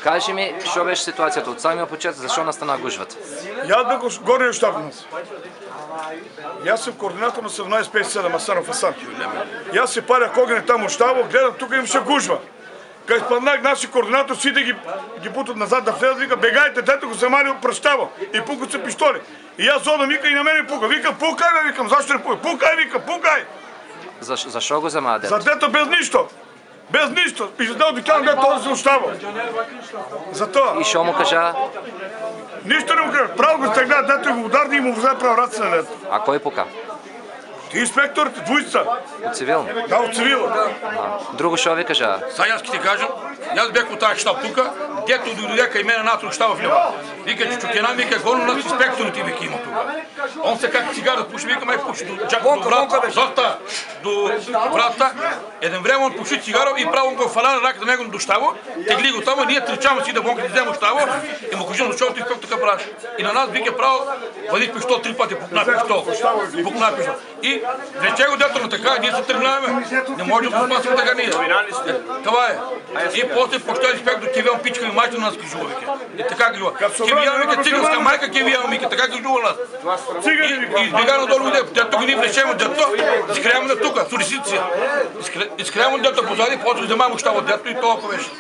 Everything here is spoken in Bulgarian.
Кажи ми, що беше ситуацията от самия почетък, защо настана гужвата? Я бях горния щаб у нас. Аз съм координатор на 1757 Асанов Асан. И аз се парях огъня там от щаба, гледам, тук имаше гужва. Като изпаднах наши координатор, си да ги бутат назад да влезат, вика, бегайте, дето го замари от пръщава. И пукат се пистоли. И аз зона вика и на мене пука. Вика, пукай, бе, викам, защо не пукай? Пукай, вика, пукай! Защо го замада дето? За дето без нищо. Без нищо. И за да обикалям дето този се остава. За това. И що му кажа? Нищо не му кажа. Право го стегна, дето го ударни и му взе право ръце на дето. А кой пука? Ти инспекторите, двоjiца. От цивилно? Да, от цивила. Друго що ви кажа? Сега аз ти кажа, аз бях от тази щаб тук, дето дойде към мен НАТО щаба в Лева. Вика, че чукена, вика, гоно нас инспекторите вика има тук. Он се как цигара пуши, вика, май пуши до врата, до врата. Един време он пуши цигара и право го фаля на ръка на него до щаба, тегли го там, ние тричаме си да бонка да взема щаба и му кажи, защо ти как така правиш. И на нас вика право, вади пиштол 3 пъти, пукна пиштол. Пукна пиштол. И рече го дето на така, ние се тръгнаваме. Не може да спасим така ние. Това е. И после почта инспектор кивел пичка и майка на нас кажува, вика. И така кажува. Кивял, вика, циганска майка кивял, вика, така кажува нас. И избега надолу, дето ги ни влечемо, дето, изкряме на тука, с улиците си. Изкряме дето позади, после вземаме щаба дето и толкова беше.